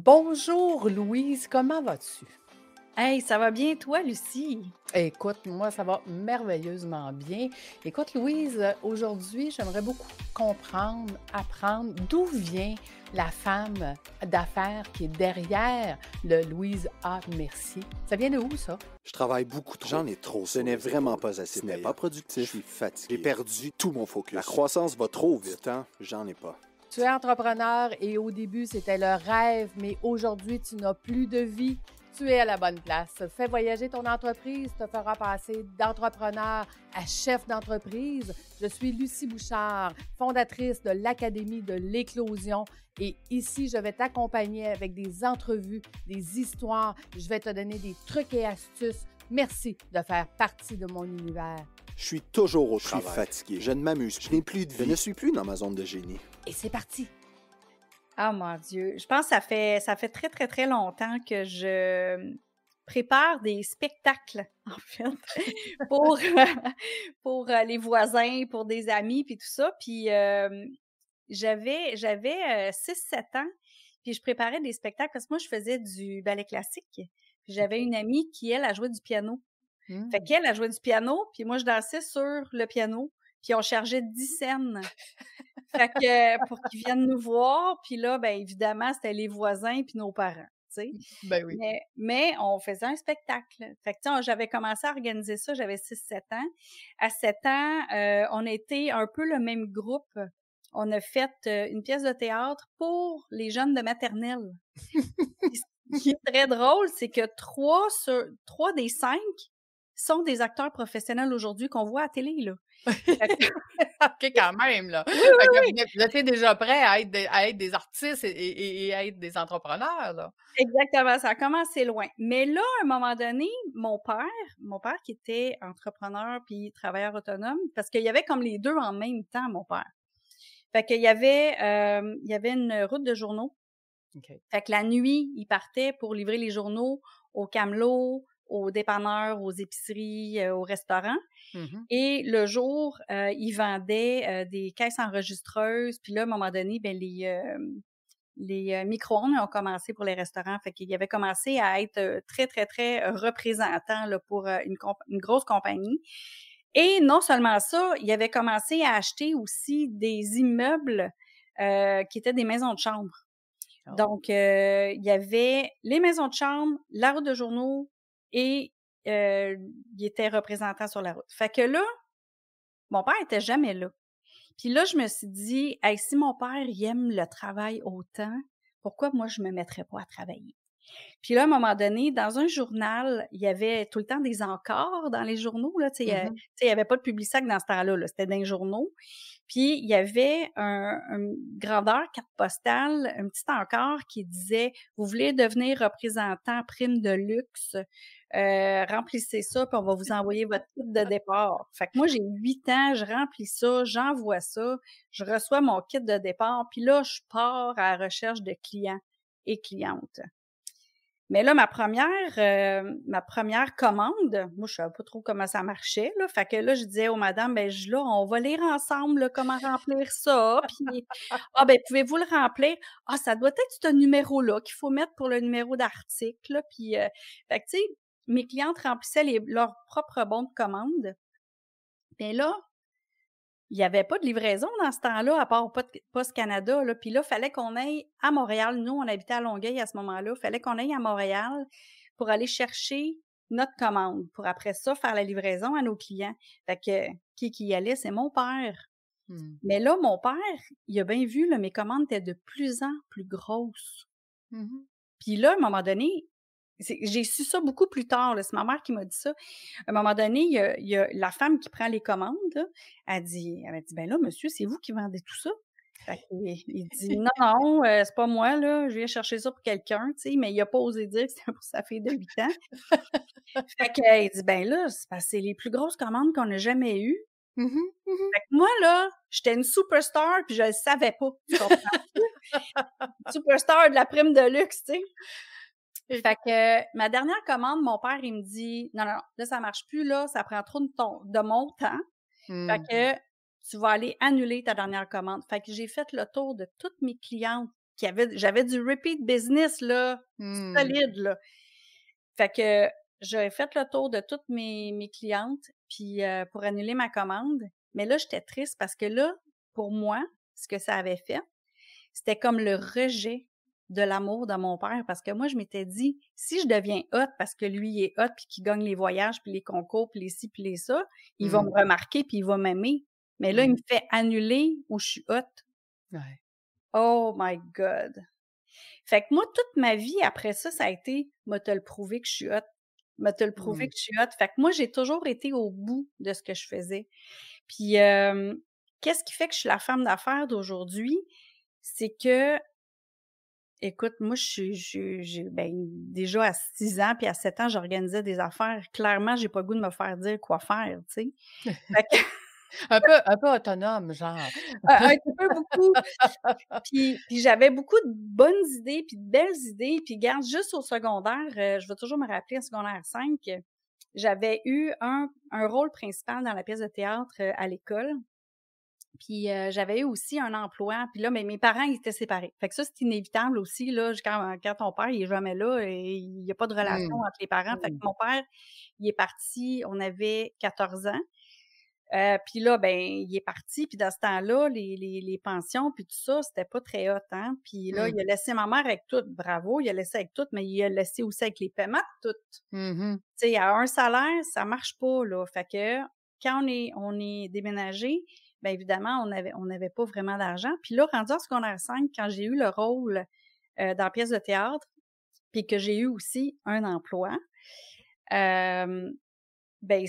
Bonjour Louise, comment vas-tu? Hey, ça va bien toi, Lucie? Écoute, moi, ça va merveilleusement bien. Écoute, Louise, aujourd'hui, j'aimerais beaucoup comprendre, apprendre d'où vient la femme d'affaires qui est derrière le Louise A. Mercier. Ça vient de où, ça? Je travaille beaucoup trop. J'en ai trop. Ce n'est vraiment pas assez. Ce n'est pas productif. Je suis fatigué. J'ai perdu tout mon focus. La croissance va trop vite. Du temps, j'en ai pas. Tu es entrepreneur et au début, c'était le rêve, mais aujourd'hui, tu n'as plus de vie. Tu es à la bonne place. Fais voyager ton entreprise, te fera passer d'entrepreneur à chef d'entreprise. Je suis Lucie Bouchard, fondatrice de l'Académie de l'éclosion. Et ici, je vais t'accompagner avec des entrevues, des histoires. Je vais te donner des trucs et astuces. Merci de faire partie de mon univers. Je suis toujours au travail. Je suis fatigué. Je ne m'amuse. Je n'ai plus de vie. Je ne suis plus dans ma zone de génie. Et c'est parti! Ah mon Dieu, je pense que ça fait très, très, très longtemps que je prépare des spectacles, en fait, pour, pour les voisins, pour des amis, puis tout ça. Puis j'avais 6-7 ans, puis je préparais des spectacles parce que moi, je faisais du ballet classique. Puis j'avais une amie qui, elle, a joué du piano. Fait qu'elle a joué du piano, puis moi, je dansais sur le piano, puis on chargeait 10 scènes. Fait que pour qu'ils viennent nous voir, puis là, ben évidemment, c'était les voisins puis nos parents, tu sais. Ben oui. Mais on faisait un spectacle. Fait que tu sais, j'avais commencé à organiser ça, j'avais 6-7 ans. À 7 ans, on était un peu le même groupe. On a fait une pièce de théâtre pour les jeunes de maternelle. Puis ce qui est très drôle, c'est que 3 des 5 sont des acteurs professionnels aujourd'hui qu'on voit à télé, là. Fait que OK, quand même, là. oui, Fait oui, oui. que vous étiez déjà prêts à être des artistes et à être des entrepreneurs, là. Exactement, ça a commencé loin. Mais là, à un moment donné, mon père qui était entrepreneur puis travailleur autonome, parce qu'il y avait comme les 2 en même temps, mon père. Fait qu'il y avait une route de journaux. OK. Fait que la nuit, il partait pour livrer les journaux aux camelots, aux dépanneurs, aux épiceries, aux restaurants. Mmh. Et le jour, il vendait des caisses enregistreuses. Puis là, à un moment donné, ben les micro-ondes ont commencé pour les restaurants. Fait qu'il avait commencé à être très, très, très représentant là, pour une grosse compagnie. Et non seulement ça, il avait commencé à acheter aussi des immeubles qui étaient des maisons de chambre. Oh. Donc, il y avait les maisons de chambre, la route de journaux et il était représentant sur la route. Fait que là, mon père était jamais là. Puis là, je me suis dit: «Hey, si mon père, il aime le travail autant, pourquoi moi je me mettrais pas à travailler?» Puis là, à un moment donné, dans un journal, il y avait tout le temps des encarts dans les journaux, là, tu sais, Mmh. il y avait pas de Publisac dans ce temps-là, là, c'était dans les journaux. Puis il y avait un grandeur carte postale, un petit encart qui disait: «Vous voulez devenir représentant prime de luxe? Remplissez ça, puis on va vous envoyer votre kit de départ.» Fait que moi, j'ai 8 ans, je remplis ça, j'envoie ça, je reçois mon kit de départ, puis là, je pars à la recherche de clients et clientes. Mais là, ma première commande, moi, je savais pas trop comment ça marchait, là. Fait que là, je disais aux madames: «Ben, là, on va lire ensemble, là, comment remplir ça, puis ah, ben, pouvez-vous le remplir? Ah, ça doit être ce numéro-là qu'il faut mettre pour le numéro d'article, là.» Puis, fait que, tu sais, mes clientes remplissaient leurs propres bons de commande. Mais là, il y avait pas de livraison dans ce temps-là, à part Post Canada, là. Puis là, fallait qu'on aille à Montréal. Nous, on habitait à Longueuil à ce moment-là. Fallait qu'on aille à Montréal pour aller chercher notre commande, pour après ça, faire la livraison à nos clients. Fait que, qui y allait? C'est mon père. Mmh. Mais là, mon père, il a bien vu, là, mes commandes étaient de plus en plus grosses. Mmh. Puis là, à un moment donné, j'ai su ça beaucoup plus tard, là, c'est ma mère qui m'a dit ça. À un moment donné, il y a la femme qui prend les commandes, là, elle m'a dit: «Ben là, monsieur, c'est vous qui vendez tout ça?» Fait qu'il dit: «Non, non, c'est pas moi, là, je viens chercher ça pour quelqu'un», tu sais, mais il a pas osé dire que c'était pour sa fille de 8 ans. Fait qu'il dit: «Ben là, c'est parce que c'est les plus grosses commandes qu'on a jamais eues.» Mmh mh. Mmh. Fait que moi, là, j'étais une superstar puis je le savais pas, tu comprends-tu? Superstar de la prime de luxe, tu sais? Et Fait que ma dernière commande, mon père, il me dit: «Non, non, non, là, ça marche plus, là, ça prend trop de mon temps. Fait mmh. que tu vas aller annuler ta dernière commande.» Fait que j'ai fait le tour de toutes mes clientes j'avais du repeat business, là, solide, là. Fait que j'avais fait le tour de toutes mes clientes, puis pour annuler ma commande. Mais là, j'étais triste parce que là, pour moi, ce que ça avait fait, c'était comme le rejet de l'amour de mon père. Parce que moi, je m'étais dit, si je deviens hot parce que lui, il est hot, puis qu'il gagne les voyages, puis les concours, puis les ci, puis les ça, il va me remarquer, puis il va m'aimer. Mais là, il me fait annuler où je suis hot. Ouais. Oh my God! Fait que moi, toute ma vie, après ça, ça a été « m'a te le prouver que je suis hot ». M'a te le prouver que je suis hot. Fait que moi, j'ai toujours été au bout de ce que je faisais. Puis, qu'est-ce qui fait que je suis la femme d'affaires d'aujourd'hui? C'est que, écoute, moi, déjà à 6 ans puis à 7 ans, j'organisais des affaires. Clairement, j'ai pas le goût de me faire dire quoi faire, tu sais. Fait que Un peu autonome, genre. un petit peu beaucoup. Puis j'avais beaucoup de bonnes idées, puis de belles idées. Puis regarde, juste au secondaire, je vais toujours me rappeler, en secondaire 5, j'avais eu un rôle principal dans la pièce de théâtre à l'école. Puis j'avais eu aussi un emploi. Puis là, mais mes parents, ils étaient séparés. Fait que ça, c'est inévitable aussi, là, quand ton père, il est jamais là, et il y a pas de relation entre les parents. Fait que mon père, il est parti, on avait 14 ans. Puis là, ben, il est parti, puis dans ce temps-là, les pensions, puis tout ça, c'était pas très hot, hein. Puis là, il a laissé ma mère avec tout. Bravo, il a laissé avec tout, mais il a laissé aussi avec les paiements, tout. Tu sais, à un salaire, ça marche pas, là. Fait que quand on est déménagé, bien évidemment, on n'avait pas vraiment d'argent. Puis là, rendu en secondaire 5, quand j'ai eu le rôle dans la pièce de théâtre, puis que j'ai eu aussi un emploi, ben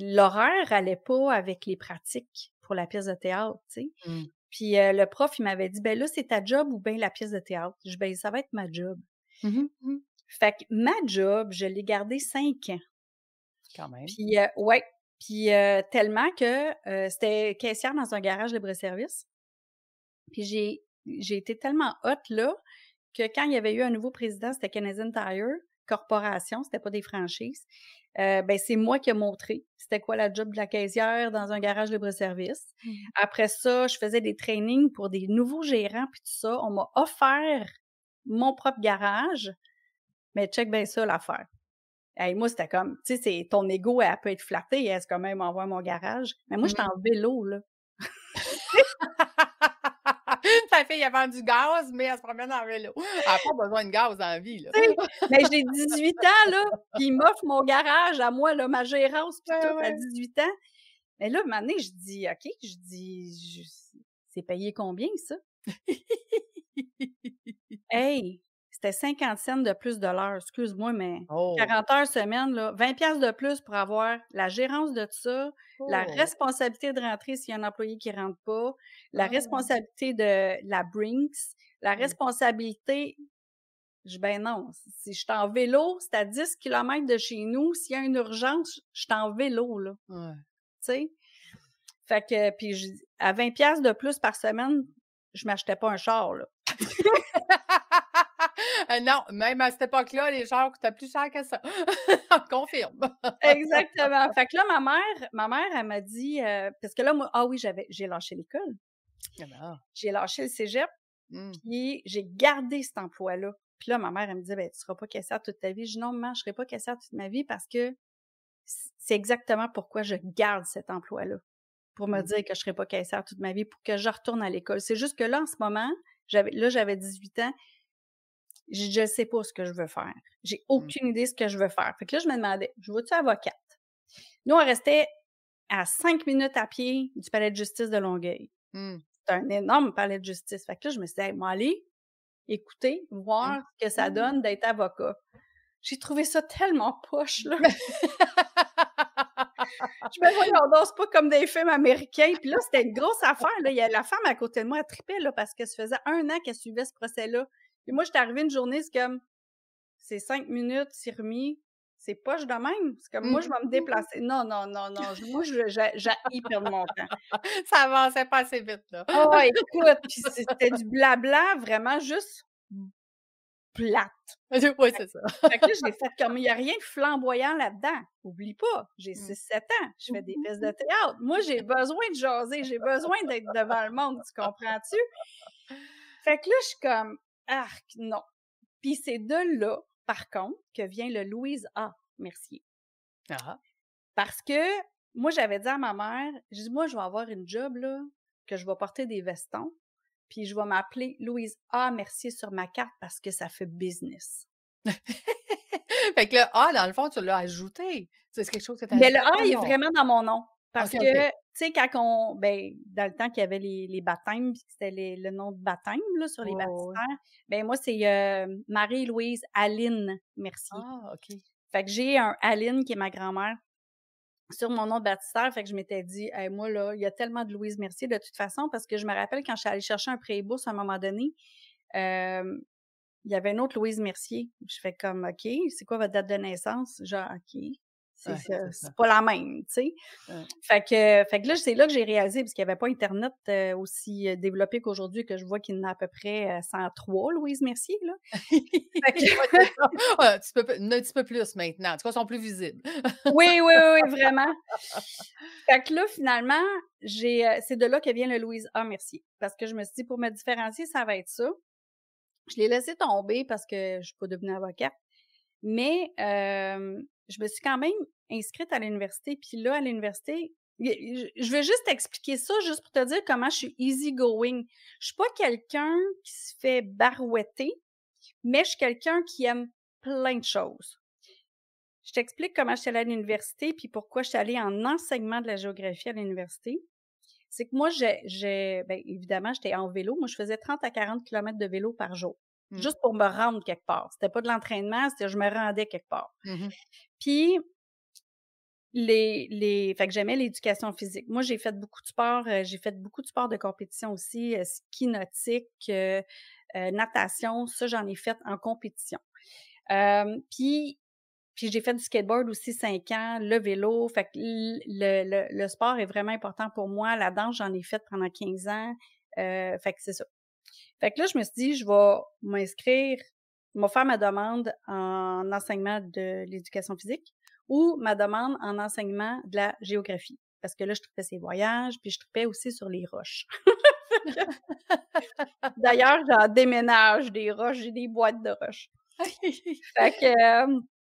l'horaire allait pas avec les pratiques pour la pièce de théâtre, tu sais. Puis le prof, il m'avait dit, ben là, c'est ta job ou bien la pièce de théâtre? Je dis, ben ça va être ma job. Fait que ma job, je l'ai gardée 5 ans. Quand même. Puis ouais. Puis tellement que c'était caissière dans un garage libre-service. Puis j'ai été tellement hot là que quand il y avait eu un nouveau président, c'était Canadian Tire Corporation, c'était pas des franchises. Ben c'est moi qui ai montré c'était quoi la job de la caissière dans un garage libre-service. Après ça, je faisais des trainings pour des nouveaux gérants puis tout ça. On m'a offert mon propre garage. Mais check bien ça l'affaire. Hey, moi, c'était comme, tu sais, c'est ton ego, elle peut être flattée, est-ce quand même m'envoie mon garage? Mais moi, j'étais en vélo, là. Ta fille, elle vend du gaz, mais elle se promène en vélo. Elle n'a pas besoin de gaz dans la vie, là. Mais j'ai 18 ans, là, puis il m'offre mon garage à moi, là, ma gérance, puis tout, à 18 ans. Mais là, un moment donné, je dis, OK, c'est payé combien, ça? Hey! C'était 50 cents de plus de l'heure, excuse-moi, mais 40 heures semaine, là, 20 piastres de plus pour avoir la gérance de tout ça, la responsabilité de rentrer s'il y a un employé qui rentre pas, la responsabilité de la Brinks, la responsabilité... Ben non, si je suis en vélo, c'est à 10 km de chez nous, s'il y a une urgence, je suis en vélo, là. Tu sais? Fait que, puis à 20 piastres de plus par semaine, je m'achetais pas un char, là. Non, même à cette époque-là, les chars coûtaient plus cher que ça. On confirme. Exactement. Fait que là, ma mère, elle m'a dit, parce que là, moi, j'ai lâché l'école. J'ai lâché le cégep, puis j'ai gardé cet emploi-là. Puis là, ma mère, elle me disait, ben, tu seras pas caissière toute ta vie. Je dis, non, maman, je serai pas caissière toute ma vie parce que c'est exactement pourquoi je garde cet emploi-là. Pour me dire que je serai pas caissière toute ma vie, pour que je retourne à l'école. C'est juste que là, en ce moment, j'avais 18 ans, je ne sais pas ce que je veux faire. J'ai aucune idée de ce que je veux faire. Fait que là, je me demandais, je veux-tu avocate? Nous, on restait à 5 minutes à pied du palais de justice de Longueuil. C'est un énorme palais de justice. Fait que là, je me suis dit, hey, moi, aller écouter, voir ce que ça donne d'être avocat. J'ai trouvé ça tellement poche, là. Je me voyais, on danse pas comme des films américains. Puis là, c'était une grosse affaire, là. Il y a la femme à côté de moi, elle tripait, là, parce que ça faisait 1 an qu'elle suivait ce procès-là. Puis moi, j'étais arrivée une journée, c'est comme, c'est 5 minutes, c'est remis. C'est poche de même. C'est comme, moi, je vais me déplacer. Non. Moi, j'haïs perdre mon temps. Ça avançait pas assez vite, là. Oh, écoute, puis c'était du blabla, vraiment juste plate. Oui, c'est ça. Fait que là, j'ai fait comme, il n'y a rien de flamboyant là-dedans. Oublie pas, j'ai 6-7 ans, je fais des pièces de théâtre. Moi, j'ai besoin de jaser, j'ai besoin d'être devant le monde, tu comprends-tu? Fait que là, je suis comme, arc, non. Puis c'est de là, par contre, que vient le Louise A. Mercier. Ah. Parce que moi, j'avais dit à ma mère, je dis, moi, je vais avoir une job, là, que je vais porter des vestons, puis je vais m'appeler Louise A. Mercier sur ma carte parce que ça fait business. Fait que le A, dans le fond, tu l'as ajouté. C'est quelque chose que tu as Mais ajouté le A à ton est nom. vraiment dans mon nom. Parce OK, que, OK. tu sais, quand dans le temps qu'il y avait les baptêmes, puis que c'était le nom de baptême, là, sur les Ouais, ouais, ouais. baptistères, ben moi, c'est Marie-Louise Aline Mercier. Ah, OK. Fait que j'ai un Aline, qui est ma grand-mère, sur mon nom de baptistère. Fait que je m'étais dit, hey, moi, là, il y a tellement de Louise Mercier, de toute façon, parce que je me rappelle quand je suis allée chercher un pré-bourse à un moment donné, il y avait une autre Louise Mercier. Je fais comme, OK, c'est quoi votre date de naissance? Genre, OK, c'est Ouais, c'est ça. c'est pas la même, tu sais. Ouais. Fait que là, c'est là que j'ai réalisé, parce qu'il n'y avait pas Internet aussi développé qu'aujourd'hui, que je vois qu'il y en a à peu près 103 Louise Mercier, là. Fait que, Ouais, c'est ça. Ouais, un petit peu plus maintenant. En tout cas, ils sont plus visibles. oui, vraiment. Fait que là, finalement, c'est de là que vient le Louise A. Mercier. Parce que je me suis dit, pour me différencier, ça va être ça. Je l'ai laissé tomber parce que je suis pas devenue avocate. Mais je me suis quand même inscrite à l'université. Puis là, à l'université, je vais juste expliquer ça, juste pour te dire comment je suis easy going. Je suis pas quelqu'un qui se fait barouetter, mais je suis quelqu'un qui aime plein de choses. Je t'explique comment je suis allée à l'université puis pourquoi je suis allée en enseignement de la géographie à l'université. C'est que moi, ben, évidemment, j'étais en vélo. Moi, je faisais 30 à 40 kilomètres de vélo par jour. Juste pour me rendre quelque part. C'était pas de l'entraînement, c'était je me rendais quelque part. Puis, fait que j'aimais l'éducation physique. Moi, j'ai fait beaucoup de sport. J'ai fait beaucoup de sport de compétition aussi. Ski nautique, natation. Ça, j'en ai fait en compétition. Puis j'ai fait du skateboard aussi 5 ans, le vélo. Fait que le sport est vraiment important pour moi. La danse, j'en ai fait pendant 15 ans. Fait que c'est ça. Fait que là, je me suis dit, je vais m'inscrire, je vais faire ma demande en enseignement de l'éducation physique ou ma demande en enseignement de la géographie. Parce que là, je tripais ces voyages, puis je tripais aussi sur les roches. D'ailleurs, j'en déménage des roches, j'ai des boîtes de roches. Fait que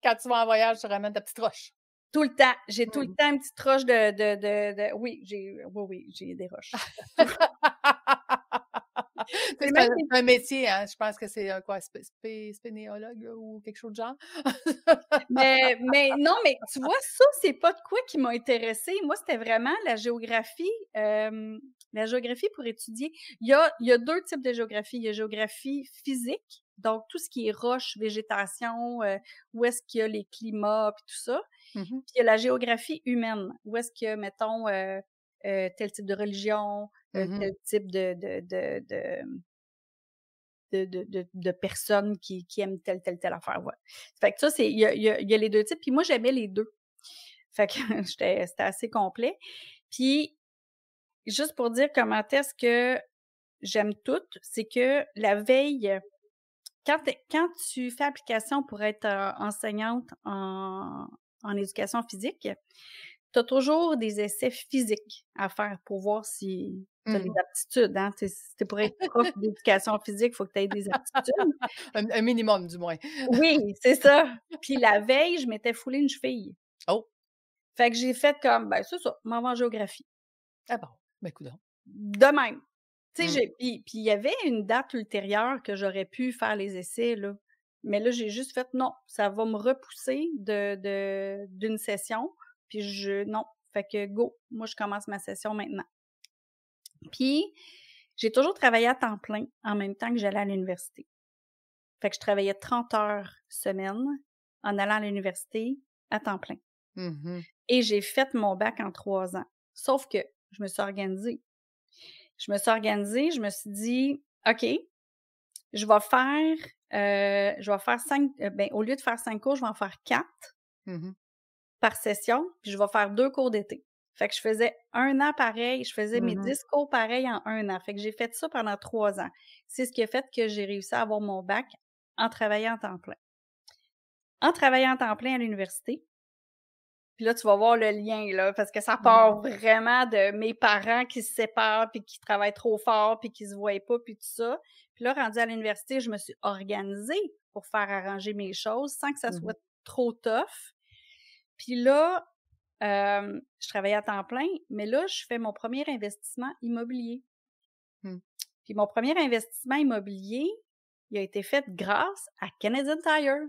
Quand tu vas en voyage, tu ramènes ta petite roche. tout le temps, j'ai tout le temps une petite roche de oui, j'ai des roches. C'est un métier, hein? Je pense que c'est quoi, spénéologue ou quelque chose de genre? mais non, mais tu vois, ça, c'est pas de quoi qui m'a intéressée. Moi, c'était vraiment la géographie pour étudier. Il y a 2 types de géographie. Il y a géographie physique, donc tout ce qui est roche, végétation, où est-ce qu'il y a les climats, puis tout ça. Puis il y a la géographie humaine, où est-ce qu'il y a, mettons, tel type de religion, tel type de personnes qui aiment telle affaire, ouais. Fait que ça, il y a les 2 types, puis moi, j'aimais les 2. Fait que c'était assez complet. Puis, juste pour dire comment est-ce que j'aime tout, c'est que la veille, quand tu fais application pour être enseignante en éducation physique, tu as toujours des essais physiques à faire pour voir si tu as les aptitudes, hein. Tu pour être prof d'éducation physique, il faut que tu aies des aptitudes. Un minimum, du moins. Oui, c'est ça. Puis la veille, je m'étais foulé une cheville. Oh! Fait que j'ai fait comme, ben c'est ça, m'en vais en géographie. Ah bon, ben coudonc. De même. Tu sais, puis il y avait une date ultérieure que j'aurais pu faire les essais, là. Mais là, j'ai juste fait, non, ça va me repousser d'une session. Puis non. Fait que go, moi, je commence ma session maintenant. Puis, j'ai toujours travaillé à temps plein en même temps que j'allais à l'université. Fait que je travaillais 30 heures semaine en allant à l'université à temps plein. Et j'ai fait mon bac en 3 ans. Sauf que je me suis organisée. Je me suis dit, OK, je vais faire 5, au lieu de faire 5 cours, je vais en faire 4 par session, puis je vais faire 2 cours d'été. Fait que je faisais 1 an pareil, je faisais mes 10 cours pareils en 1 an. Fait que j'ai fait ça pendant 3 ans. C'est ce qui a fait que j'ai réussi à avoir mon bac en travaillant en temps plein. En travaillant en temps plein à l'université, puis là, tu vas voir le lien, là, parce que ça part vraiment de mes parents qui se séparent, puis qui travaillent trop fort, puis qui se voient pas, puis tout ça. Puis Puis là, rendue à l'université, je me suis organisée pour faire arranger mes choses sans que ça soit trop tough. Puis là, je travaillais à temps plein, mais là, je fais mon premier investissement immobilier. Puis mon premier investissement immobilier, il a été fait grâce à Canadian Tire,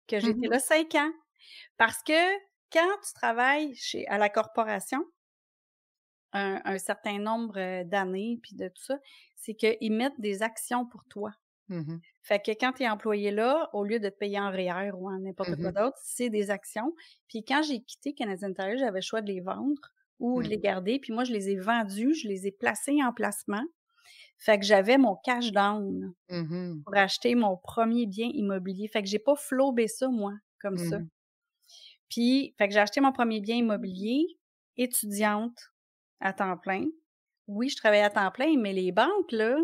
que j'ai été là 5 ans. Parce que quand tu travailles à la corporation, un certain nombre d'années, puis de tout ça, c'est qu'ils mettent des actions pour toi. Fait que quand tu es employé là, au lieu de te payer en REER ou en n'importe quoi d'autre, c'est des actions. Puis quand j'ai quitté Canadian Tire, j'avais le choix de les vendre ou de les garder. Puis moi, je les ai vendus, je les ai placés en placement. Fait que j'avais mon cash down pour acheter mon premier bien immobilier. Fait que j'ai pas flobé ça, moi, comme ça. Puis, fait que j'ai acheté mon premier bien immobilier, étudiante à temps plein. Oui, je travaillais à temps plein, mais les banques, là,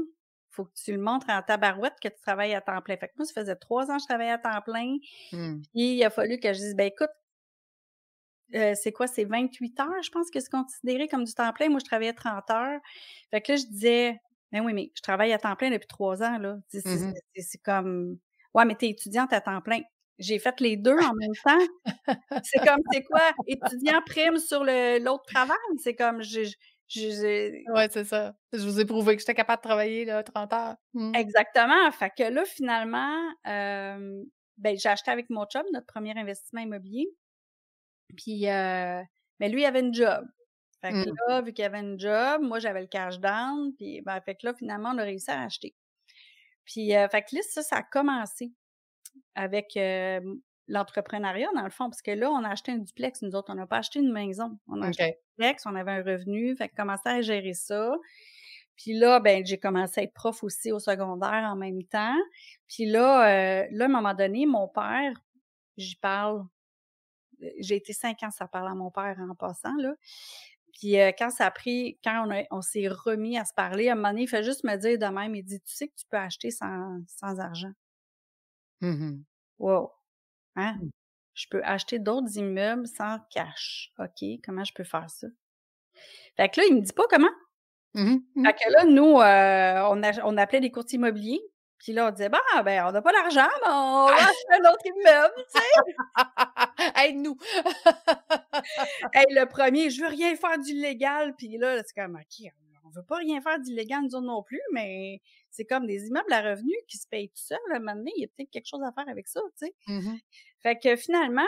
faut que tu le montres en tabarouette que tu travailles à temps plein. Fait que moi, ça faisait 3 ans que je travaillais à temps plein. Puis, il a fallu que je dise, ben écoute, c'est quoi, c'est 28 heures, je pense que c'est considéré comme du temps plein. Moi, je travaillais 30 heures. Fait que là, je disais, ben oui, mais je travaille à temps plein depuis 3 ans, là. C'est comme, ouais, mais t'es étudiante à temps plein. J'ai fait les deux en même temps. C'est comme, c'est quoi, étudiant prime sur l'autre travail? C'est comme, Ouais, c'est ça. Je vous ai prouvé que j'étais capable de travailler, là, 30 heures. Exactement. Fait que là, finalement, ben, j'ai acheté avec mon chum notre premier investissement immobilier. Puis, mais lui, il avait une job. Fait que là, vu qu'il avait une job, moi, j'avais le cash down. Puis, ben, fait que là, finalement, on a réussi à acheter. Puis, fait que là, ça a commencé avec l'entrepreneuriat, dans le fond, parce que là, on a acheté un duplex. Nous autres, on n'a pas acheté une maison. On a acheté un duplex, on avait un revenu. Fait que commençait à gérer ça. Puis là, ben, j'ai commencé à être prof aussi au secondaire en même temps. Puis là, à un moment donné, mon père, j'y parle, j'ai été 5 ans, ça parle à mon père en passant, là. Puis quand on s'est remis à se parler, à un moment donné, il fait juste me dire de même, il dit, tu sais que tu peux acheter sans argent. Wow! Hein? Je peux acheter d'autres immeubles sans cash. OK, comment je peux faire ça? Fait que là, il me dit pas comment. Fait que là, nous, on appelait des courtiers immobiliers. Puis là, on disait, ben, on n'a pas d'argent, mais on va acheter un autre immeuble, tu sais. Aide-nous! Hey, le premier, je veux rien faire d'illégal. Puis là, c'est comme, OK, on veut pas rien faire d'illégal, nous autres non plus, mais c'est comme des immeubles à revenus qui se payent tout seuls. À un moment donné, il y a peut-être quelque chose à faire avec ça, tu sais. Fait que finalement,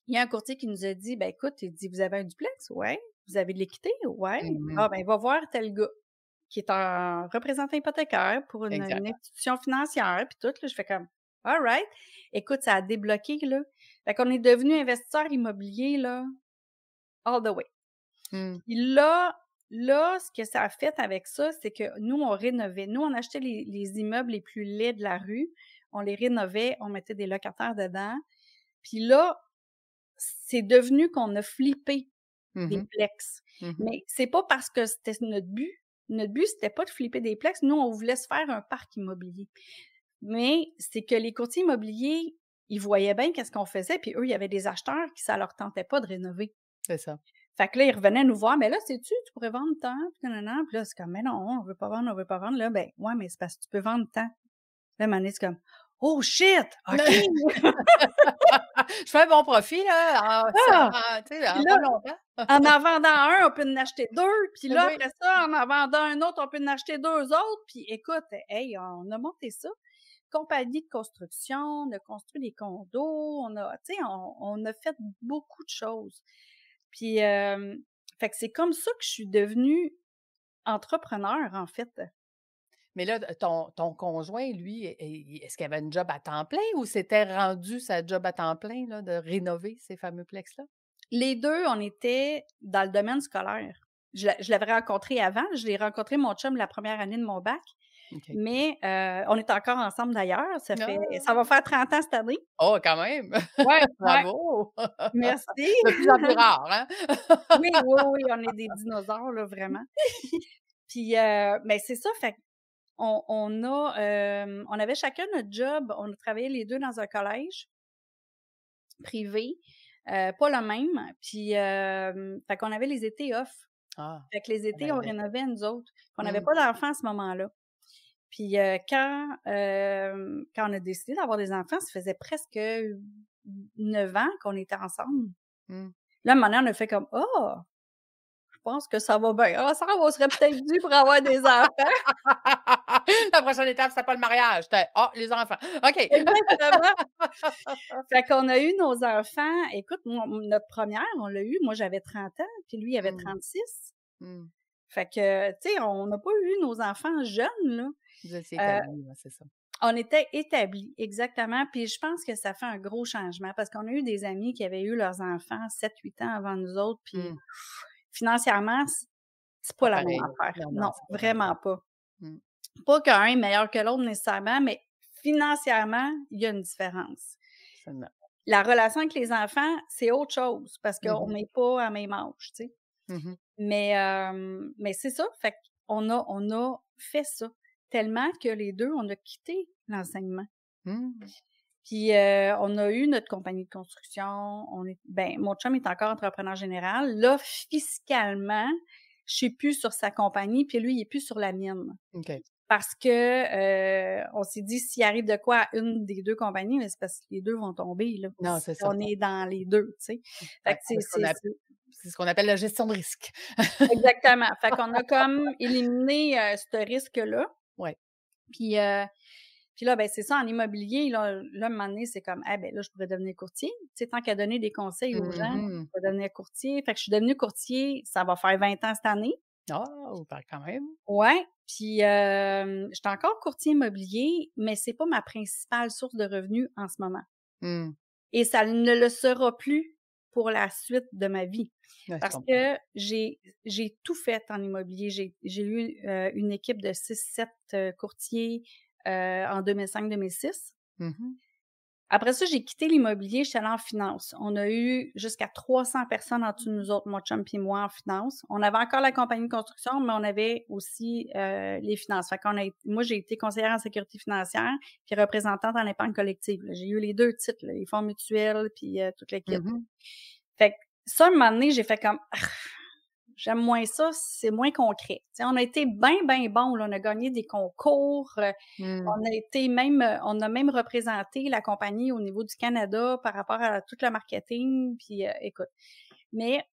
il y a un courtier qui nous a dit, ben écoute, il dit, vous avez un duplex? Ouais. Vous avez de l'équité? Ouais. Ah, ben, va voir tel gars qui est un représentant hypothécaire pour une institution financière, puis tout, là, je fais comme, all right. Écoute, ça a débloqué, là. Fait qu'on est devenu investisseur immobilier, là, all the way. Puis là, ce que ça a fait avec ça, c'est que nous, on rénovait. Nous, on achetait les immeubles les plus laids de la rue. On les rénovait, on mettait des locataires dedans. Puis là, c'est devenu qu'on a flippé des plex. Mais c'est pas parce que c'était notre but. Notre but, c'était pas de flipper des plex. Nous, on voulait se faire un parc immobilier. Mais c'est que les courtiers immobiliers, ils voyaient bien qu'est-ce qu'on faisait, puis eux, il y avait des acheteurs qui ça leur tentait pas de rénover. C'est ça. Fait que là, ils revenaient nous voir, mais là, sais-tu, tu pourrais vendre tant, puis nanana. Puis là, c'est comme, mais non, on veut pas vendre. Là, ben, ouais, mais c'est parce que tu peux vendre tant. Là, à un moment donné, c'est comme, oh shit! OK! Je fais un bon profit, là, tu sais, pas longtemps. En vendant un, on peut en acheter 2. Puis là, après ça, en vendant un autre, on peut en acheter 2 autres. Puis écoute, hey, on a monté ça. Compagnie de construction, on a construit des condos, on a fait beaucoup de choses. Puis, fait que c'est comme ça que je suis devenue entrepreneur, en fait. Mais là, ton conjoint, lui, est-ce qu'il avait une job à temps plein ou c'était rendu sa job à temps plein, là, de rénover ces fameux plex-là? Les deux, on était dans le domaine scolaire. Je l'avais rencontré avant. Je l'ai rencontré, mon chum, la première année de mon bac. Mais on est encore ensemble d'ailleurs. Ça va faire 30 ans cette année. Oh, quand même! Ouais, bravo! Merci! De plus en plus rare, hein? Oui, on est des dinosaures, là, vraiment. Puis, mais c'est ça, fait on avait chacun notre job. On a travaillé les deux dans un collège privé, pas le même. Puis, fait qu'on avait les étés off. Fait que les étés, on rénovait nous autres. On n'avait pas d'enfants à ce moment-là. Puis quand on a décidé d'avoir des enfants, ça faisait presque 9 ans qu'on était ensemble. Mmh. Là, un moment donné, on a fait comme « Ah! Je pense que ça va bien ensemble, on serait peut-être dû pour avoir des enfants. » La prochaine étape, c'était pas le mariage, c'était « Ah, les enfants! » OK. Exactement. Fait qu'on a eu nos enfants. Écoute, notre première, on l'a eu, moi j'avais 30 ans, puis lui, il avait Mmh. 36. Mmh. Fait que, tu sais, on n'a pas eu nos enfants jeunes, là. Vous étiez Euh, établis, ouais, c'est ça. On était établis, exactement. Puis je pense que ça fait un gros changement parce qu'on a eu des amis qui avaient eu leurs enfants 7-8 ans avant nous autres, puis Mmh. financièrement, c'est Pas pas la même pareil. affaire. Non, Non, non, c'est pas pareil. vraiment pas. Mmh. Pas qu'un est meilleur que l'autre nécessairement, mais financièrement, il y a une différence. Absolument. La relation avec les enfants, c'est autre chose parce qu'on Mmh mh. n'est pas à même âge, tu sais. Mmh mh. Mais c'est ça, fait qu'on a fait ça tellement que les 2, on a quitté l'enseignement. Mmh. Puis on a eu notre compagnie de construction, mon chum est encore entrepreneur général. Là, fiscalement, je suis plus sur sa compagnie, puis lui, il est plus sur la mienne. OK. Parce que on s'est dit s'il arrive de quoi à une des 2 compagnies, mais c'est parce que les 2 vont tomber, là. Non, Si c'est ça. on est dans les 2, tu sais. Fait que C'est ce qu'on appelle la gestion de risque. exactement. Fait qu'on a comme éliminé, ce risque-là. Ouais. Puis là, ben c'est ça, en immobilier, là, un moment donné, c'est comme, ah ben là, je pourrais devenir courtier. Tu sais, tant qu'à donner des conseils aux gens, je Mmh. pourrais devenir courtier. Fait que je suis devenue courtier, ça va faire 20 ans cette année. Oh, ben quand même. Ouais. Puis, j'étais encore courtier immobilier, mais c'est pas ma principale source de revenus en ce moment. Mmh. Et ça ne le sera plus pour la suite de ma vie. Ouais, je Parce comprends. que j'ai tout fait en immobilier. J'ai eu une équipe de 6-7 courtiers en 2005-2006. Mmh mh. Après ça, j'ai quitté l'immobilier, je suis allée en finance. On a eu jusqu'à 300 personnes en dessous de nous autres, mon chum et moi, en finance. On avait encore la compagnie de construction, mais on avait aussi les finances. Fait moi, j'ai été conseillère en sécurité financière puis représentante en épargne collective. Là. J'ai eu les 2 titres, là, les fonds mutuels puis toute l'équipe. Mmh mh. Fait que ça, un moment donné, j'ai fait comme j'aime moins ça, c'est moins concret. T'sais, on a été bien, bien bons. Là. On a gagné des concours. Mmh. On a même représenté la compagnie au niveau du Canada par rapport à tout le marketing. Puis, écoute, mais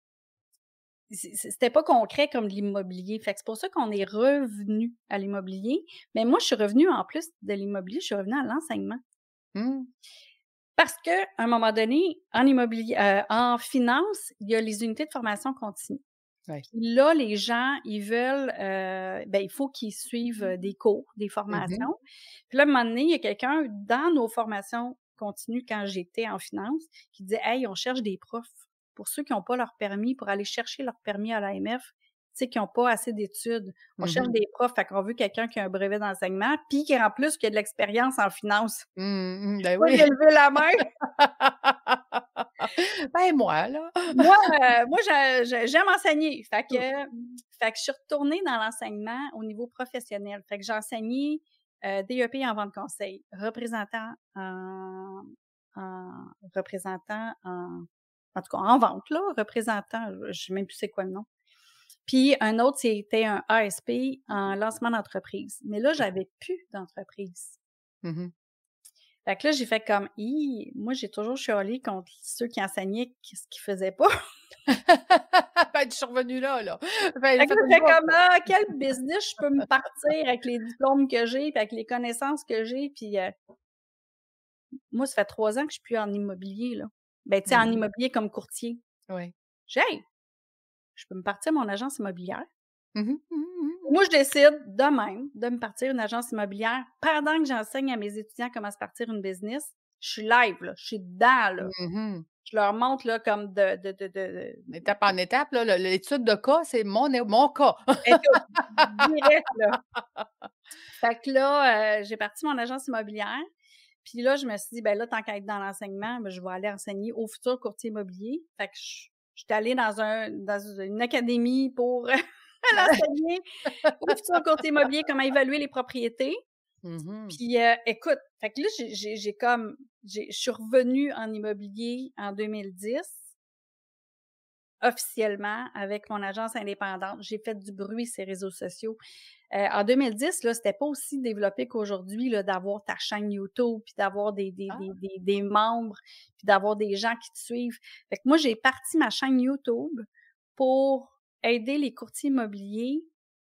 c'était pas concret comme de l'immobilier. Fait que c'est pour ça qu'on est revenu à l'immobilier. Mais moi, je suis revenue en plus de l'immobilier, je suis revenue à l'enseignement. Mmh. Parce que à un moment donné, en immobilier, en finance, il y a les unités de formation continue. Ouais. Puis là, les gens, ils veulent, il faut qu'ils suivent des cours, des Mmh mh. formations. Puis là, à un moment donné, il y a quelqu'un dans nos formations continues quand j'étais en finance qui disait « Hey, on cherche des profs pour ceux qui n'ont pas leur permis, pour aller chercher leur permis à l'AMF, tu sais, qui n'ont pas assez d'études. On cherche Mmh. des profs, fait qu'on veut quelqu'un qui a un brevet d'enseignement, puis qui en plus qui a de l'expérience en finance. » Mmh. Ben Moi, oui. j'ai levé la main. Ben moi, là. Moi, j'aime enseigner. Fait que je suis retournée dans l'enseignement au niveau professionnel. Fait que j'ai enseigné DEP en vente conseil, en tout cas, en vente, là, représentant, je sais même plus c'est quoi le nom. Puis un autre, c'était un ASP en lancement d'entreprise. Mais là, j'avais plus d'entreprise. Mmh mh. Fait que là, j'ai fait comme, moi, j'ai toujours chialé contre ceux qui enseignaient ce qu'ils faisaient pas. Ben, je suis revenue là. Ben, Fait que faites là, une je fais pause. comme, quel business je peux me partir avec les diplômes que j'ai, puis avec les connaissances que j'ai, puis moi, ça fait 3 ans que je suis plus en immobilier, là. Ben, tu sais, en Mmh. immobilier comme courtier. Oui. Hey, je peux me partir mon agence immobilière. Mmh mh. Mmh. Moi, je décide de même de me partir une agence immobilière pendant que j'enseigne à mes étudiants comment se partir une business. Je suis live, là, je suis dedans, là. Mmh. Je leur montre, là, comme de Étape en étape, là, l'étude de cas, c'est mon cas. écoute, direct, là. Fait que là, j'ai parti mon agence immobilière. Puis là, je me suis dit, ben là, tant qu'à être dans l'enseignement, ben, je vais aller enseigner aux futurs courtiers immobiliers. Fait que je suis allée dans une académie pour l'enseigner aux futurs courtiers immobiliers, comment évaluer les propriétés. Mmh. Puis écoute, fait que là, je suis revenue en immobilier en 2010. officiellement avec mon agence indépendante. J'ai fait du bruit sur les réseaux sociaux. En 2010, là, c'était pas aussi développé qu'aujourd'hui, là, d'avoir ta chaîne YouTube, puis d'avoir des membres, puis d'avoir des gens qui te suivent. Fait que moi, j'ai parti ma chaîne YouTube pour aider les courtiers immobiliers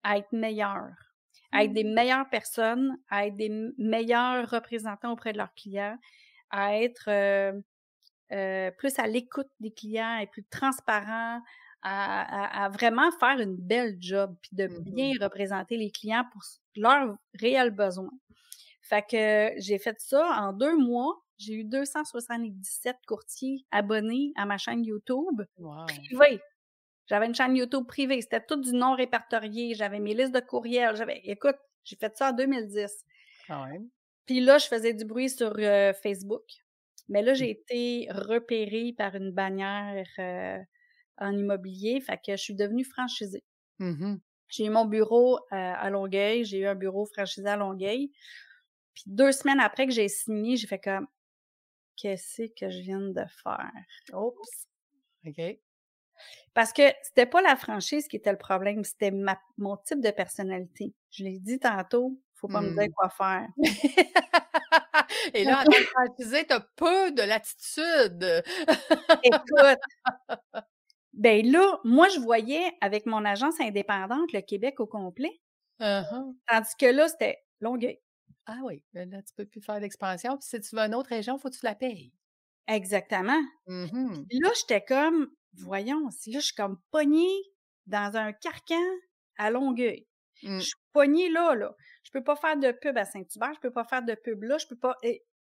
à être meilleurs, à être des meilleures personnes, à être des meilleurs représentants auprès de leurs clients, à être plus à l'écoute des clients, être plus transparent, à vraiment faire une belle job, puis de bien représenter les clients pour leurs réels besoins. Fait que j'ai fait ça en 2 mois. J'ai eu 277 courtiers abonnés à ma chaîne YouTube privée. J'avais une chaîne YouTube privée. C'était tout du non répertorié. J'avais mes listes de courriels. Écoute, j'ai fait ça en 2010. Quand même. Puis là, je faisais du bruit sur Facebook. Mais là, j'ai été repérée par une bannière en immobilier. Fait que je suis devenue franchisée. J'ai eu mon bureau à Longueuil. J'ai eu un bureau franchisé à Longueuil. Puis 2 semaines après que j'ai signé, j'ai fait comme, qu'est-ce que je viens de faire? Oups! OK. Parce que c'était pas la franchise qui était le problème, c'était mon type de personnalité. Je l'ai dit tantôt, faut pas me dire quoi faire. Et là, en tant que franchisée, t'as peu de latitude. Écoute, ben là, moi, je voyais avec mon agence indépendante le Québec au complet. Tandis que là, c'était Longueuil. Ah oui, là, tu peux plus faire d'expansion. Puis si tu veux une autre région, il faut que tu la payes. Exactement. Puis là, j'étais comme, voyons, là, je suis comme pognée dans un carcan à Longueuil. Je suis pognée là. Je peux pas faire de pub à Saint-Hubert, je peux pas faire de pub là, je peux pas...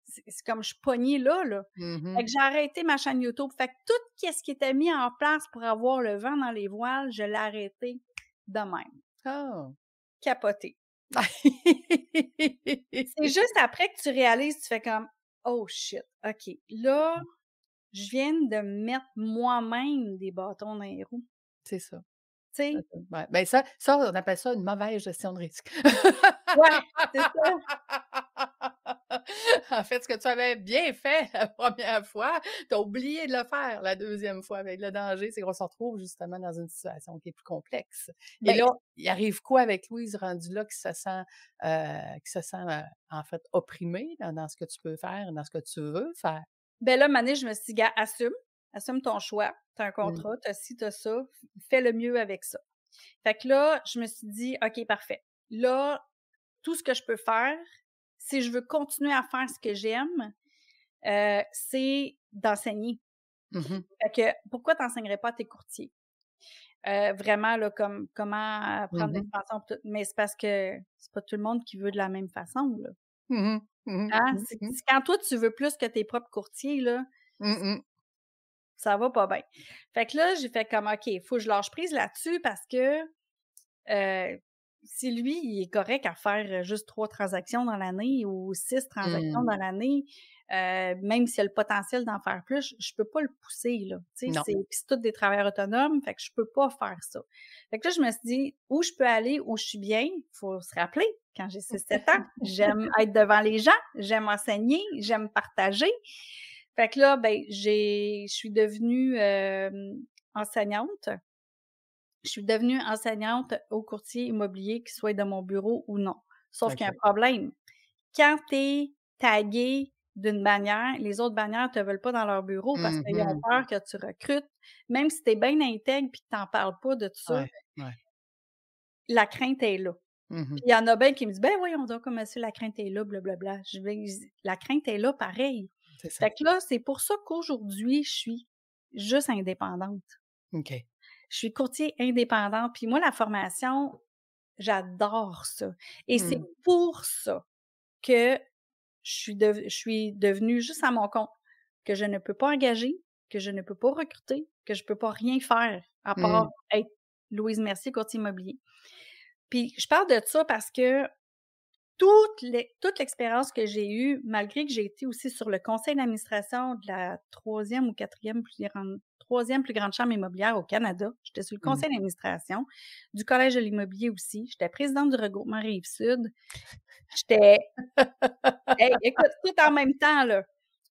C'est comme je suis pognée là. Fait que j'ai arrêté ma chaîne YouTube. Fait que tout ce qui était mis en place pour avoir le vent dans les voiles, je l'ai arrêté de même. Oh! Capoté. C'est juste après que tu réalises, tu fais comme, oh shit, OK, là, je viens de mettre moi-même des bâtons dans les roues. C'est ça. Tu sais? Ouais. Ben ça, on appelle ça une mauvaise gestion de risque. Ouais, c'est ça. En fait, ce que tu avais bien fait la première fois, tu as oublié de le faire la deuxième fois. Avec le danger, c'est qu'on se retrouve justement dans une situation qui est plus complexe. Et là, il arrive quoi avec Louise rendu là qui se sent en fait opprimée dans ce que tu peux faire, dans ce que tu veux faire? Ben là, Mané, je me suis dit, gars, assume ton choix. T'as un contrat, t'as ci, t'as ça, fais le mieux avec ça. Fait que là, je me suis dit, OK, parfait. Là, tout ce que je peux faire, si je veux continuer à faire ce que j'aime, c'est d'enseigner. Fait que, pourquoi t'enseignerais pas à tes courtiers? Vraiment, là, comme comment prendre l'expansion, mais c'est parce que c'est pas tout le monde qui veut de la même façon, là. Hein? C'est quand toi, tu veux plus que tes propres courtiers, là, ça va pas bien. Fait que là, j'ai fait comme, OK, il faut que je lâche prise là-dessus parce que si lui, il est correct à faire juste 3 transactions dans l'année ou 6 transactions dans l'année, même s'il a le potentiel d'en faire plus, je peux pas le pousser, là. Tu sais, c'est tous des travailleurs autonomes, fait que je peux pas faire ça. Fait que là, je me suis dit, où je peux aller, où je suis bien, faut se rappeler, quand j'ai 6-7 ans, j'aime être devant les gens, j'aime enseigner, j'aime partager. Fait que là, ben, je suis devenue enseignante. Je suis devenue enseignante aux courtiers immobiliers, qu'ils soient dans mon bureau ou non. Sauf qu'il y a un problème. Quand tu es tagué d'une bannière, les autres bannières te veulent pas dans leur bureau parce qu'ils ont peur que tu recrutes. Même si tu es bien intègre puis que tu n'en parles pas de tout ça, la crainte est là. Puis il y en a bien qui me disent, ben voyons donc, comme monsieur, la crainte est là, blablabla. La crainte est là, pareil. Fait que là, c'est pour ça qu'aujourd'hui, je suis juste indépendante. OK. Je suis courtier indépendante. Puis moi, la formation, j'adore ça. Et c'est pour ça que je suis devenue juste à mon compte, que je ne peux pas engager, que je ne peux pas recruter, que je peux pas rien faire à part être Louise Mercier, courtier immobilier. Puis je parle de ça parce que toute l'expérience que j'ai eue, malgré que j'ai été aussi sur le conseil d'administration de la 3e ou 4e plus grande chambre immobilière au Canada. J'étais sur le conseil d'administration du Collège de l'immobilier aussi. J'étais présidente du regroupement Rive-Sud. J'étais... Hey, écoute, tout en même temps, là.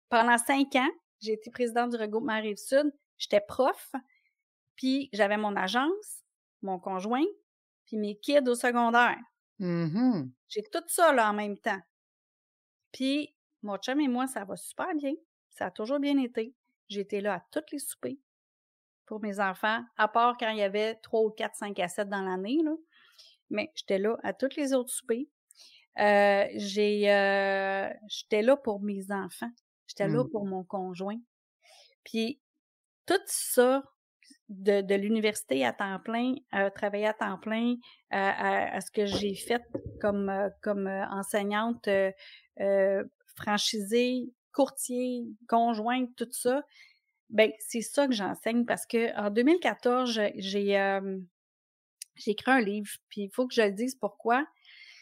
Pendant 5 ans, j'ai été présidente du regroupement Rive-Sud. J'étais prof. Puis j'avais mon agence, mon conjoint, puis mes kids au secondaire. Mhm. J'ai tout ça, là, en même temps. Puis mon chum et moi, ça va super bien. Ça a toujours bien été. J'ai été là à tous les soupers pour mes enfants, à part quand il y avait 3 ou 4, 5 à 7 dans l'année, là. Mais j'étais là à tous les autres soupers. J'étais là pour mes enfants. J'étais là Mm. pour mon conjoint. Puis tout ça, de l'université à temps plein, travailler à temps plein, à ce que j'ai fait comme enseignante, franchisée, courtier, conjointe, tout ça, ben c'est ça que j'enseigne parce que en 2014, j'ai écrit un livre, puis il faut que je le dise pourquoi.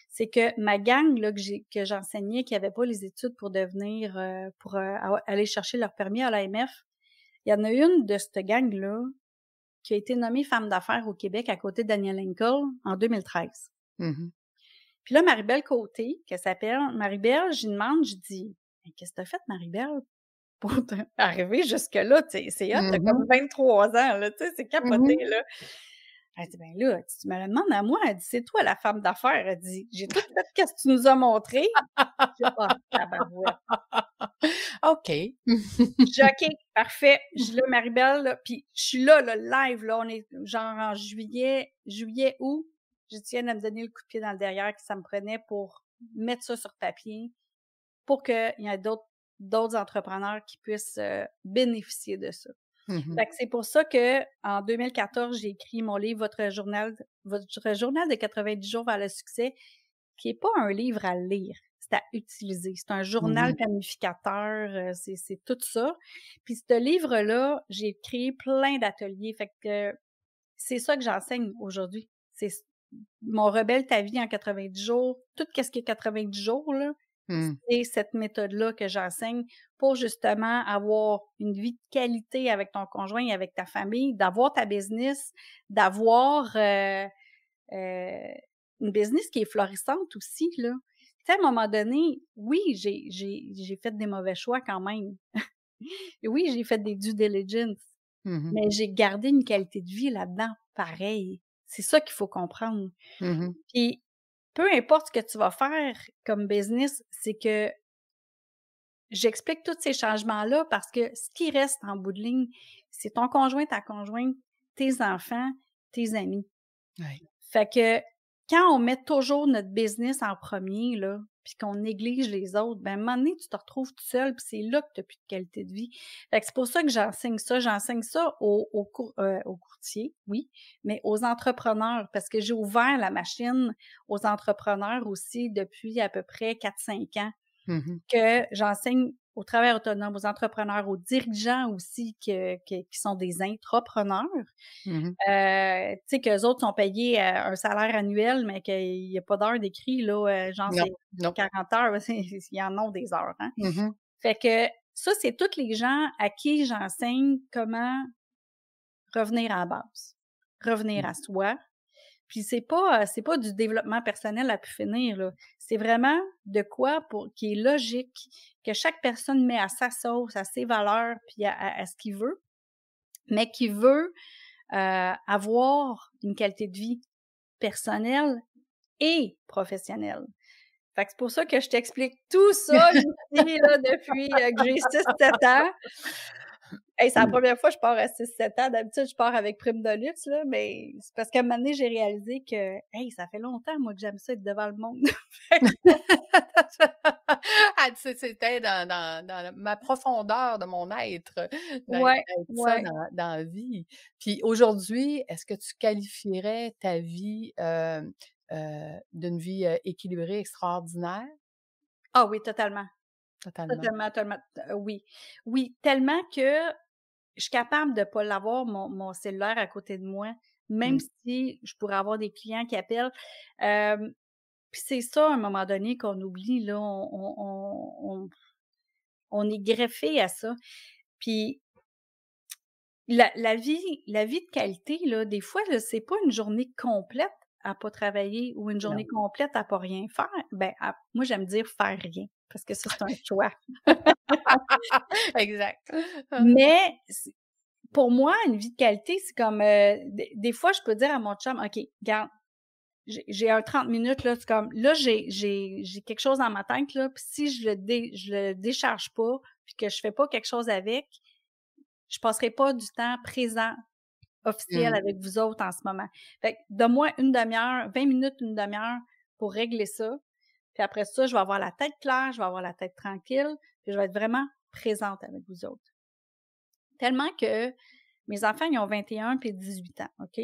C'est que ma gang là, que j'enseignais, qui n'avait pas les études pour devenir, aller chercher leur permis à l'AMF, il y en a une de cette gang-là qui a été nommée femme d'affaires au Québec à côté de Danielle Henkel en 2013. Mhm. Puis là, Marie-Belle Côté, qu'elle s'appelle, Marie-Belle, j'y demande, je dis, qu'est-ce que t'as fait, Marie-Belle, pour arriver jusque-là? C'est hot, t'as comme 23 ans, là, tu sais, c'est capoté, Mhm. là. Elle dit, ben là, tu me le demandes à moi. Elle dit, c'est toi la femme d'affaires. Elle dit, j'ai tout fait qu'est-ce que tu nous as montré. Je dis, ah, tabarouette. OK. Je dis, OK, parfait. Je dis là, Marie-Belle, là, puis je suis là, le live, là, on est genre en juillet, août. Je tiens à me donner le coup de pied dans le derrière que ça me prenait pour mettre ça sur papier, pour qu'il y ait d'autres entrepreneurs qui puissent bénéficier de ça. Mhm. Fait que c'est pour ça que en 2014, j'ai écrit mon livre Votre journal de 90 jours vers le succès, qui est pas un livre à lire, c'est à utiliser. C'est un journal Mhm. planificateur, c'est tout ça. Puis ce livre-là, j'ai créé plein d'ateliers. Fait que c'est ça que j'enseigne aujourd'hui. C'est mon Rebelle ta vie en 90 jours, tout ce qui est 90 jours, là, Mm. c'est cette méthode-là que j'enseigne pour justement avoir une vie de qualité avec ton conjoint et avec ta famille, d'avoir ta business, d'avoir une business qui est florissante aussi, là. Tu sais, à un moment donné, oui, j'ai fait des mauvais choix quand même. Et oui, j'ai fait des due diligence, Mhm. mais j'ai gardé une qualité de vie là-dedans, pareil. C'est ça qu'il faut comprendre. Mhm. Puis, peu importe ce que tu vas faire comme business, c'est que j'explique tous ces changements-là parce que ce qui reste en bout de ligne, c'est ton conjoint, ta conjointe, tes enfants, tes amis. Ouais. Fait que quand on met toujours notre business en premier, là, puis qu'on néglige les autres, ben à un moment donné, tu te retrouves tout seul, puis c'est là que tu n'as plus de qualité de vie. Fait que c'est pour ça que j'enseigne ça. J'enseigne ça aux courtiers, oui, mais aux entrepreneurs, parce que j'ai ouvert la machine aux entrepreneurs aussi depuis à peu près 4-5 ans, Mhm. que j'enseigne aux travailleurs autonomes, aux entrepreneurs, aux dirigeants aussi qui sont des intrapreneurs. Mhm. Tu sais, qu'eux autres sont payés un salaire annuel, mais qu'il n'y a pas d'heures d'écrit, là, genre Non, c'est non. 40 heures, il y en a des heures, hein. Mhm. Fait que ça, c'est tous les gens à qui j'enseigne comment revenir à la base, revenir à soi. Puis c'est pas du développement personnel à pu finir, là. C'est vraiment de quoi qui est logique, que chaque personne met à sa sauce, à ses valeurs, puis à ce qu'il veut, mais qui veut avoir une qualité de vie personnelle et professionnelle. Fait que c'est pour ça que je t'explique tout ça ici, là, depuis que j'ai 6-7 ans. Hey, c'est la première fois que je pars à 6-7 ans. D'habitude, je pars avec prime de luxe, là, mais c'est parce qu'à un moment donné, j'ai réalisé que, hey, ça fait longtemps, moi, que j'aime ça être devant le monde. Elle dit, c'était dans ma profondeur de mon être, Ouais, d'être ça ouais. dans la vie. Puis aujourd'hui, est-ce que tu qualifierais ta vie, d'une vie, équilibrée, extraordinaire? Ah oui, totalement. Totalement. Totalement, totalement. Oui. Oui, tellement que je suis capable de pas l'avoir, mon cellulaire à côté de moi, même Mmh. si je pourrais avoir des clients qui appellent. Puis c'est ça, à un moment donné, qu'on oublie, là. On est greffé à ça. Puis la vie de qualité, là, des fois, là, c'est pas une journée complète à pas travailler ou une journée Non. complète à pas rien faire. Ben, moi, j'aime dire faire rien, parce que ça, c'est un choix. Exact. Mais pour moi, une vie de qualité, c'est comme, des fois, je peux dire à mon chum, OK, regarde, j'ai un 30 minutes, là, c'est comme, là, j'ai quelque chose dans ma tête, là, puis si je le décharge pas, puis que je fais pas quelque chose avec, je passerai pas du temps présent, officiel avec vous autres en ce moment. Fait que donne-moi une demi-heure, 20 minutes, une demi-heure pour régler ça. Puis après ça, je vais avoir la tête claire, je vais avoir la tête tranquille, puis je vais être vraiment présente avec vous autres. Tellement que mes enfants, ils ont 21 puis 18 ans, OK?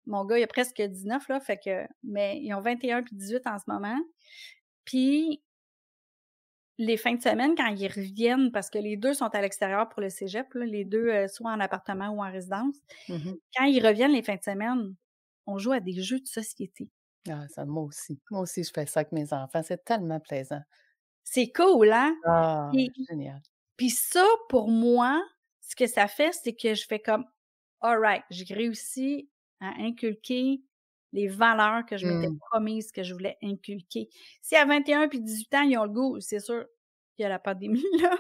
Mon gars, il a presque 19, là, fait que... Mais ils ont 21 puis 18 en ce moment. Puis les fins de semaine, quand ils reviennent, parce que les deux sont à l'extérieur pour le cégep, là, les deux, soit en appartement ou en résidence, quand ils reviennent les fins de semaine, on joue à des jeux de société. Ah, ça, moi aussi. Moi aussi, je fais ça avec mes enfants. C'est tellement plaisant. C'est cool, hein? Ah, Puis, génial. puis ça, pour moi, ce que ça fait, c'est que je fais comme, all right, j'ai réussi à inculquer les valeurs que je m'étais promise que je voulais inculquer. Si à 21 puis 18 ans, ils ont le goût, c'est sûr qu'il y a la pandémie, là,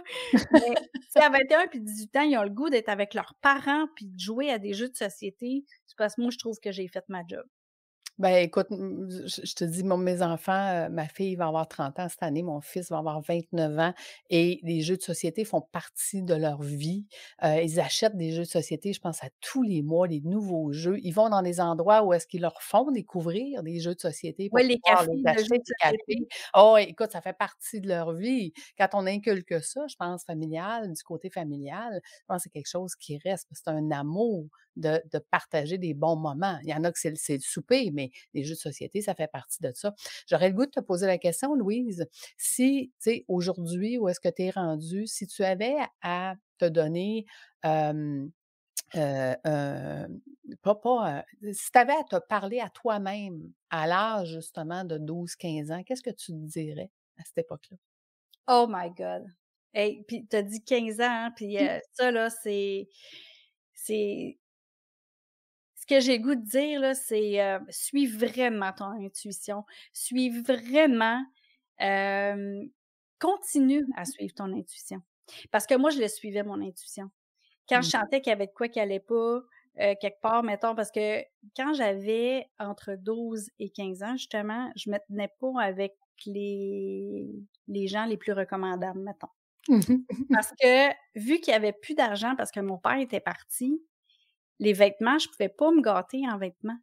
mais si à 21 puis 18 ans, ils ont le goût d'être avec leurs parents puis de jouer à des jeux de société, c'est parce que moi, je trouve que j'ai fait ma job. Ben écoute, je te dis, mes enfants, ma fille va avoir 30 ans cette année, mon fils va avoir 29 ans et les jeux de société font partie de leur vie. Ils achètent des jeux de société, je pense, à tous les mois, des nouveaux jeux. Ils vont dans des endroits où est-ce qu'ils leur font découvrir des jeux de société pour Ouais, les pouvoir cafés les de jeux acheter, de des société. cafés. Oh, écoute, ça fait partie de leur vie. Quand on inculque ça, je pense, familial, du côté familial, je pense que c'est quelque chose qui reste, parce que c'est un amour de partager des bons moments. Il y en a que c'est le souper, mais les jeux de société, ça fait partie de ça. J'aurais le goût de te poser la question, Louise, si, tu sais, aujourd'hui, où est-ce que tu es rendue, si tu avais à te donner, si tu avais à te parler à toi-même à l'âge, justement, de 12-15 ans, qu'est-ce que tu te dirais à cette époque-là? Oh my God! Hey, puis tu as dit 15 ans, hein, puis ça, là, c'est ce que j'ai le goût de dire, là, c'est suis vraiment ton intuition. Suis vraiment, continue à suivre ton intuition. Parce que moi, je le suivais, mon intuition. Quand je sentais qu'il y avait de quoi qui allait pas, quelque part, mettons, parce que quand j'avais entre 12 et 15 ans, justement, je me tenais pas avec les gens les plus recommandables, mettons. Parce que vu qu'il y avait plus d'argent parce que mon père était parti, les vêtements, je pouvais pas me gâter en vêtements.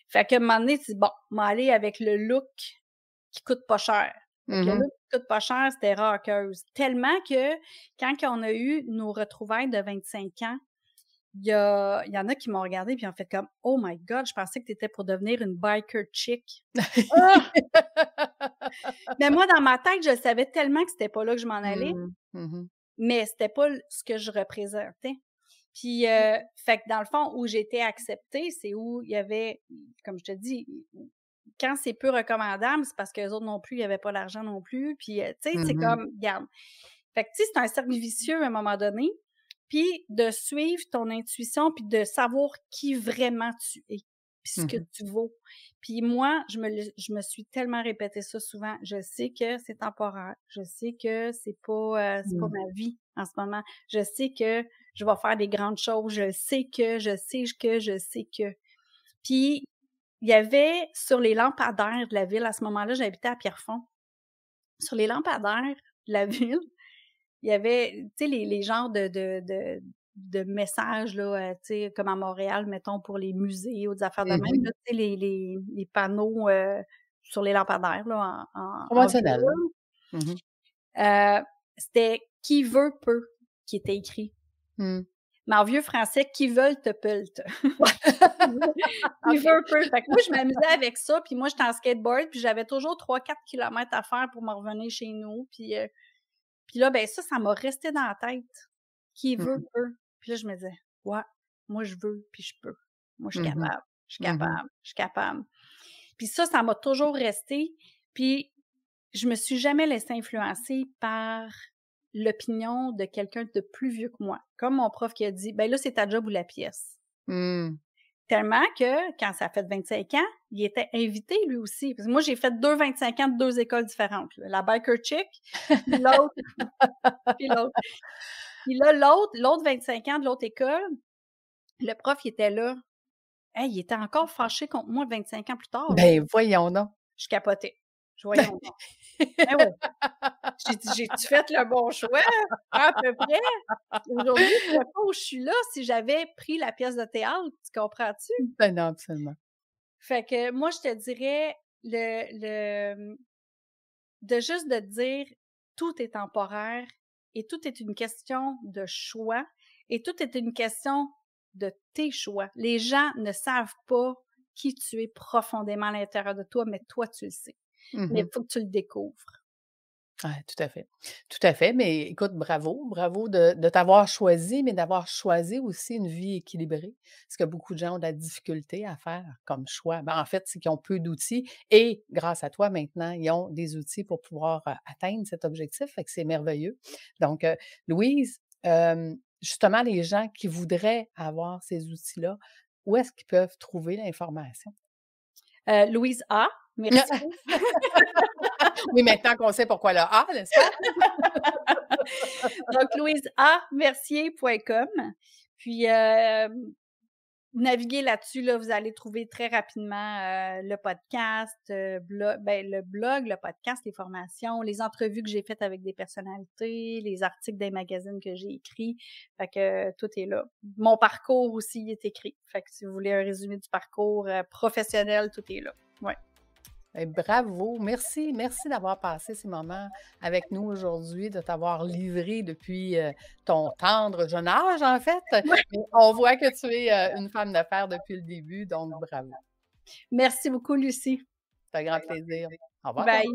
Fait qu'à un moment donné, tu dis: «Bon, m'aller avec le look qui coûte pas cher». Fait que le look qui coûte pas cher, c'était rockeuse. Tellement que quand on a eu nos retrouvailles de 25 ans, il y en a qui m'ont regardé puis ont fait comme: «Oh my God, je pensais que tu étais pour devenir une biker chick». Ah! Mais moi, dans ma tête, je savais tellement que c'était pas là que je m'en allais, mais c'était pas ce que je représentais. Puis, fait que dans le fond, où j'étais acceptée, c'est où il y avait, comme je te dis, quand c'est peu recommandable, c'est parce qu'eux autres non plus, il y avait pas l'argent non plus. Puis, tu sais, c'est comme, regarde. Fait que, tu sais, c'est un cercle vicieux à un moment donné. Puis, de suivre ton intuition, puis de savoir qui vraiment tu es, puis ce que tu vaux. Puis moi, je me suis tellement répété ça souvent. Je sais que c'est temporaire. Je sais que c'est pas ma vie en ce moment. Je sais que je vais faire des grandes choses. Je sais que. Puis, il y avait sur les lampadaires de la ville, à ce moment-là, j'habitais à Pierrefonds. Sur les lampadaires de la ville, il y avait, tu sais, les genres de messages, là, tu sais, comme à Montréal, mettons, pour les musées ou des affaires de même, là, tu sais, les panneaux sur les lampadaires, là, en Conventionnel. c'était « Qui veut peut » qui était écrit. Mais en vieux français, « Qui veulent te pelte ». Qui veut peut. Fait que moi, je m'amusais avec ça, puis moi, j'étais en skateboard, puis j'avais toujours 3-4 kilomètres à faire pour me revenir chez nous, puis là, ben ça m'a resté dans la tête. Qui veut, peut. Puis là, je me disais, ouais, moi, je veux, puis je peux. Moi, je suis capable, je suis capable, je suis capable. Puis ça m'a toujours resté. Puis je me suis jamais laissée influencer par l'opinion de quelqu'un de plus vieux que moi. Comme mon prof qui a dit, ben là, c'est ta job ou la pièce. Tellement que, quand ça a fait 25 ans, il était invité, lui aussi. Parce que moi, j'ai fait 25 ans de 2 écoles différentes. Là. La biker chick, puis l'autre. Puis là, l'autre 25 ans de l'autre école, le prof, il était là. Hey, il était encore fâché contre moi 25 ans plus tard, là. Ben, voyons donc. Je capotais. Je voyais mon Ben ouais. J'ai dit: «J'ai-tu fait le bon choix? À peu près. Aujourd'hui, je serais pas où je suis là si j'avais pris la pièce de théâtre, tu comprends-tu?» Ben non, absolument. Fait que moi, je te dirais de juste de dire tout est temporaire et tout est une question de choix et tout est une question de tes choix. Les gens ne savent pas qui tu es profondément à l'intérieur de toi, mais toi, tu le sais. Mais il faut que tu le découvres. Ouais, tout à fait. Tout à fait. Mais écoute, bravo. Bravo de t'avoir choisi, mais d'avoir choisi aussi une vie équilibrée. Parce que beaucoup de gens ont de la difficulté à faire comme choix. Ben, en fait, c'est qu'ils ont peu d'outils et grâce à toi, maintenant, ils ont des outils pour pouvoir atteindre cet objectif. Fait que c'est merveilleux. Donc, Louise, justement, les gens qui voudraient avoir ces outils-là, où est-ce qu'ils peuvent trouver l'information? Louise A, merci. Oui, maintenant qu'on sait pourquoi le A, n'est-ce pas? Donc, louiseamercier.com. Puis, naviguez là-dessus, là, vous allez trouver très rapidement le podcast, le blog, le podcast, les formations, les entrevues que j'ai faites avec des personnalités, les articles des magazines que j'ai écrits. Fait que tout est là. Mon parcours aussi est écrit. Fait que si vous voulez un résumé du parcours professionnel, tout est là. Ouais. Bravo, merci d'avoir passé ces moments avec nous aujourd'hui, de t'avoir livré depuis ton tendre jeune âge, en fait. Ouais. Mais on voit que tu es une femme d'affaires depuis le début, donc bravo. Merci beaucoup, Lucie. C'est un grand plaisir. Au revoir. Bye.